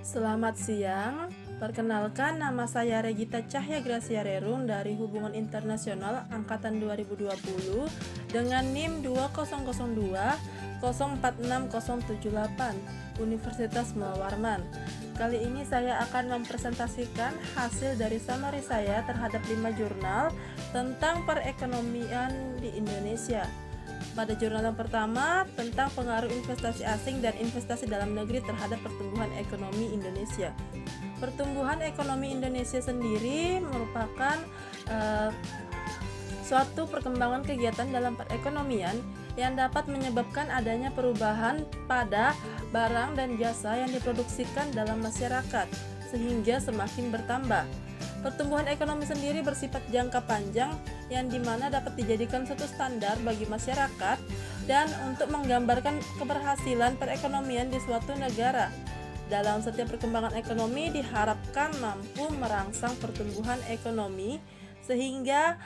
Selamat siang, perkenalkan nama saya Regita Cahya Gracia Rerung dari Hubungan Internasional Angkatan 2020 dengan NIM 2002 046078 Universitas Muawarman. Kali ini saya akan mempresentasikan hasil dari summary saya terhadap 5 jurnal tentang perekonomian di Indonesia. Pada jurnal yang pertama tentang pengaruh investasi asing dan investasi dalam negeri terhadap pertumbuhan ekonomi Indonesia. Pertumbuhan ekonomi Indonesia sendiri merupakan suatu perkembangan kegiatan dalam perekonomian yang dapat menyebabkan adanya perubahan pada barang dan jasa yang diproduksikan dalam masyarakat sehingga semakin bertambah. Pertumbuhan ekonomi sendiri bersifat jangka panjang yang dimana dapat dijadikan suatu standar bagi masyarakat dan untuk menggambarkan keberhasilan perekonomian di suatu negara. Dalam setiap perkembangan ekonomi diharapkan mampu merangsang pertumbuhan ekonomi sehingga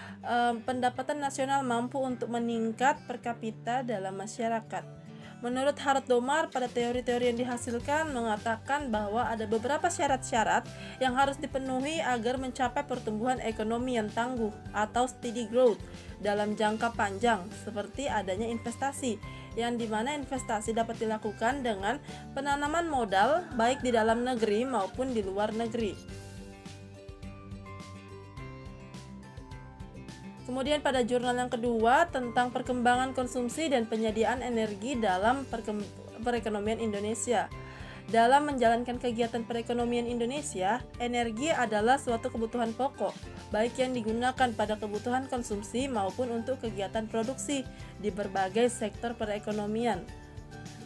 pendapatan nasional mampu untuk meningkat per kapita dalam masyarakat. Menurut Harold Domar, pada teori-teori yang dihasilkan mengatakan bahwa ada beberapa syarat-syarat yang harus dipenuhi agar mencapai pertumbuhan ekonomi yang tangguh atau steady growth dalam jangka panjang, seperti adanya investasi, yang dimana investasi dapat dilakukan dengan penanaman modal baik di dalam negeri maupun di luar negeri. Kemudian pada jurnal yang kedua tentang perkembangan konsumsi dan penyediaan energi dalam perekonomian Indonesia. Dalam menjalankan kegiatan perekonomian Indonesia, energi adalah suatu kebutuhan pokok, baik yang digunakan pada kebutuhan konsumsi maupun untuk kegiatan produksi di berbagai sektor perekonomian.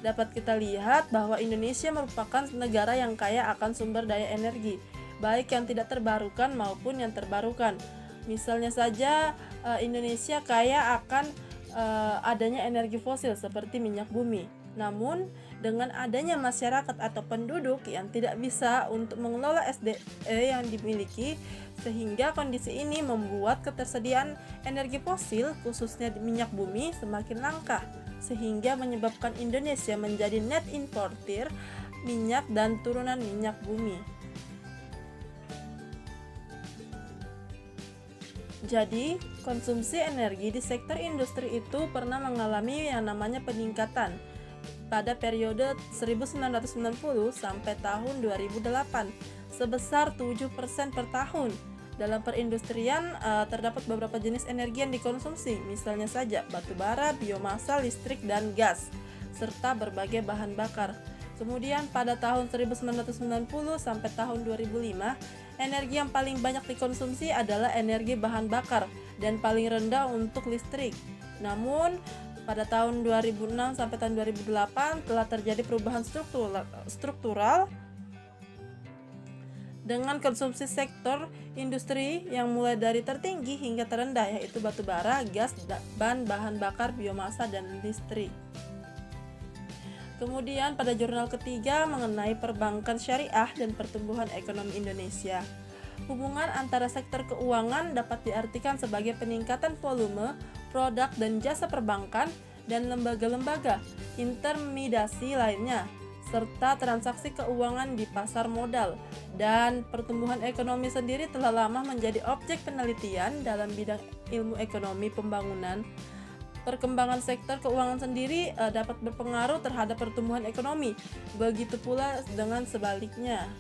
Dapat kita lihat bahwa Indonesia merupakan negara yang kaya akan sumber daya energi, baik yang tidak terbarukan maupun yang terbarukan. Misalnya saja Indonesia kaya akan adanya energi fosil seperti minyak bumi. Namun dengan adanya masyarakat atau penduduk yang tidak bisa untuk mengelola SDE yang dimiliki, sehingga kondisi ini membuat ketersediaan energi fosil khususnya di minyak bumi semakin langka, sehingga menyebabkan Indonesia menjadi net importer minyak dan turunan minyak bumi. Jadi, konsumsi energi di sektor industri itu pernah mengalami yang namanya peningkatan pada periode 1990 sampai tahun 2008 sebesar 7% per tahun. Dalam perindustrian terdapat beberapa jenis energi yang dikonsumsi, misalnya saja batu bara, biomasa, listrik, dan gas, serta berbagai bahan bakar. Kemudian pada tahun 1990 sampai tahun 2005, energi yang paling banyak dikonsumsi adalah energi bahan bakar dan paling rendah untuk listrik. Namun pada tahun 2006 sampai tahun 2008 telah terjadi perubahan struktural dengan konsumsi sektor industri yang mulai dari tertinggi hingga terendah, yaitu batu bara, gas, bahan bakar, biomasa, dan listrik. Kemudian pada jurnal ketiga mengenai perbankan syariah dan pertumbuhan ekonomi Indonesia. Hubungan antara sektor keuangan dapat diartikan sebagai peningkatan volume, produk dan jasa perbankan dan lembaga-lembaga intermediasi lainnya, serta transaksi keuangan di pasar modal. Dan pertumbuhan ekonomi sendiri telah lama menjadi objek penelitian dalam bidang ilmu ekonomi pembangunan. Perkembangan sektor keuangan sendiri dapat berpengaruh terhadap pertumbuhan ekonomi, begitu pula dengan sebaliknya.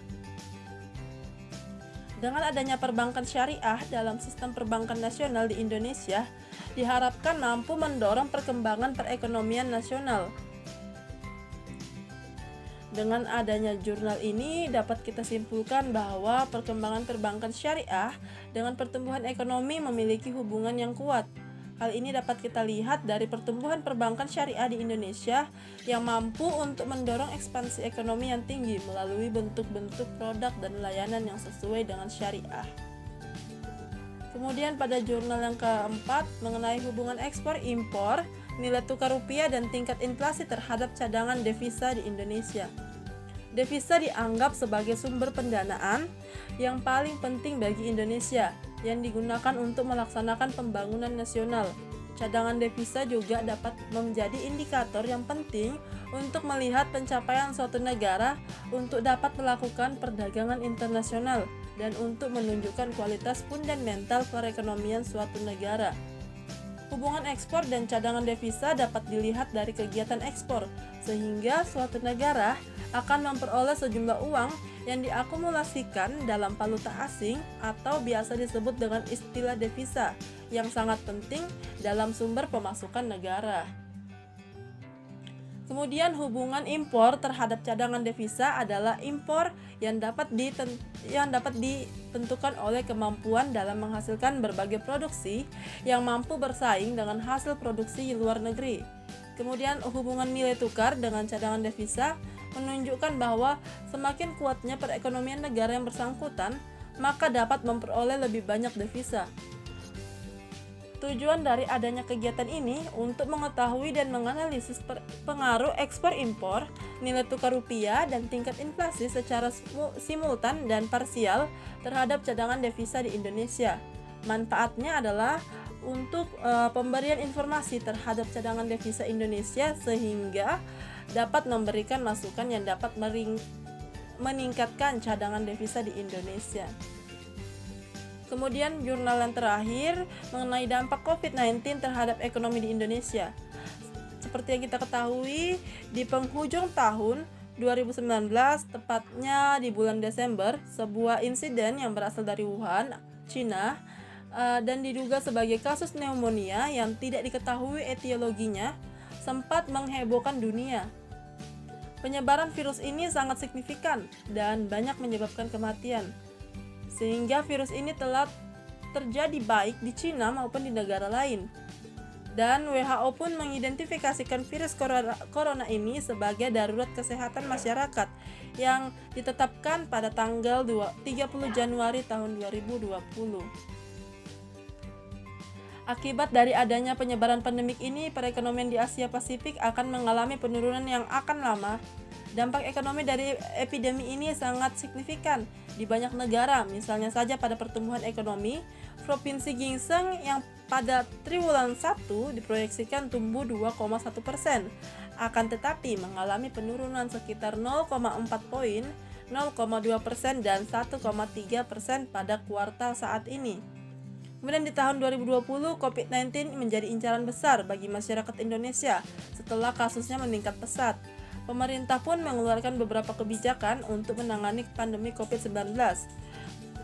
Dengan adanya perbankan syariah dalam sistem perbankan nasional di Indonesia, diharapkan mampu mendorong perkembangan perekonomian nasional. Dengan adanya jurnal ini dapat kita simpulkan bahwa perkembangan perbankan syariah dengan pertumbuhan ekonomi memiliki hubungan yang kuat. Hal ini dapat kita lihat dari pertumbuhan perbankan syariah di Indonesia yang mampu untuk mendorong ekspansi ekonomi yang tinggi melalui bentuk-bentuk produk dan layanan yang sesuai dengan syariah. Kemudian pada jurnal yang keempat mengenai hubungan ekspor-impor, nilai tukar rupiah dan tingkat inflasi terhadap cadangan devisa di Indonesia. Devisa dianggap sebagai sumber pendanaan yang paling penting bagi Indonesia yang digunakan untuk melaksanakan pembangunan nasional. Cadangan devisa juga dapat menjadi indikator yang penting untuk melihat pencapaian suatu negara untuk dapat melakukan perdagangan internasional dan untuk menunjukkan kualitas fundamental perekonomian suatu negara. Hubungan ekspor dan cadangan devisa dapat dilihat dari kegiatan ekspor, sehingga suatu negara akan memperoleh sejumlah uang yang diakumulasikan dalam valuta asing atau biasa disebut dengan istilah devisa, yang sangat penting dalam sumber pemasukan negara. Kemudian hubungan impor terhadap cadangan devisa adalah impor yang dapat ditentukan oleh kemampuan dalam menghasilkan berbagai produksi yang mampu bersaing dengan hasil produksi di luar negeri. Kemudian hubungan nilai tukar dengan cadangan devisa menunjukkan bahwa semakin kuatnya perekonomian negara yang bersangkutan, maka dapat memperoleh lebih banyak devisa. Tujuan dari adanya kegiatan ini untuk mengetahui dan menganalisis pengaruh ekspor-impor, nilai tukar rupiah, dan tingkat inflasi secara simultan dan parsial terhadap cadangan devisa di Indonesia. Manfaatnya adalah untuk pemberian informasi terhadap cadangan devisa Indonesia sehingga dapat memberikan masukan yang dapat meningkatkan cadangan devisa di Indonesia. Kemudian jurnal yang terakhir mengenai dampak COVID-19 terhadap ekonomi di Indonesia. Seperti yang kita ketahui, di penghujung tahun 2019, tepatnya di bulan Desember, sebuah insiden yang berasal dari Wuhan, Cina, dan diduga sebagai kasus pneumonia yang tidak diketahui etiologinya, sempat menghebohkan dunia. Penyebaran virus ini sangat signifikan dan banyak menyebabkan kematian, sehingga virus ini telah terjadi baik di Cina maupun di negara lain. Dan WHO pun mengidentifikasikan virus corona ini sebagai darurat kesehatan masyarakat yang ditetapkan pada tanggal 30 Januari tahun 2020. Akibat dari adanya penyebaran pandemik ini, perekonomian di Asia Pasifik akan mengalami penurunan yang akan lama. Dampak ekonomi dari epidemi ini sangat signifikan di banyak negara, misalnya saja pada pertumbuhan ekonomi, Provinsi Gingseng yang pada triwulan 1 diproyeksikan tumbuh 2,1%, akan tetapi mengalami penurunan sekitar 0,4 poin, 0,2% dan 1,3% pada kuartal saat ini. Kemudian di tahun 2020, COVID-19 menjadi incaran besar bagi masyarakat Indonesia setelah kasusnya meningkat pesat. Pemerintah pun mengeluarkan beberapa kebijakan untuk menangani pandemi COVID-19.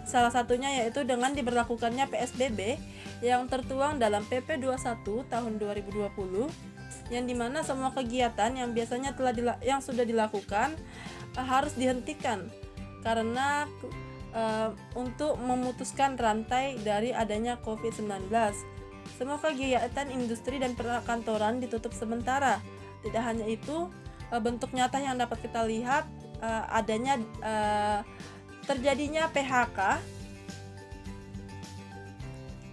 Salah satunya yaitu dengan diberlakukannya PSBB yang tertuang dalam PP 21 tahun 2020, yang dimana semua kegiatan yang biasanya yang sudah dilakukan harus dihentikan karena untuk memutuskan rantai dari adanya COVID-19. Semua kegiatan industri dan perkantoran ditutup sementara. Tidak hanya itu, bentuk nyata yang dapat kita lihat adanya terjadinya PHK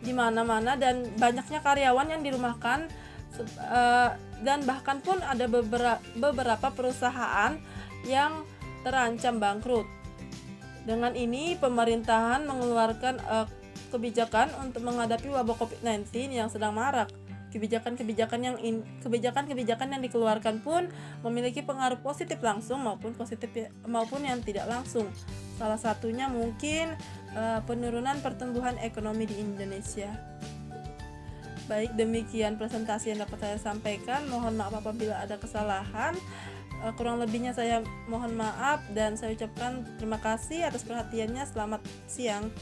di mana-mana dan banyaknya karyawan yang dirumahkan, dan bahkan pun ada beberapa perusahaan yang terancam bangkrut. Dengan ini pemerintahan mengeluarkan kebijakan untuk menghadapi wabah COVID-19 yang sedang marak. Kebijakan-kebijakan yang dikeluarkan pun memiliki pengaruh positif langsung maupun yang tidak langsung. Salah satunya mungkin penurunan pertumbuhan ekonomi di Indonesia. Baik, demikian presentasi yang dapat saya sampaikan. Mohon maaf apabila ada kesalahan. Kurang lebihnya saya mohon maaf dan saya ucapkan terima kasih atas perhatiannya. Selamat siang.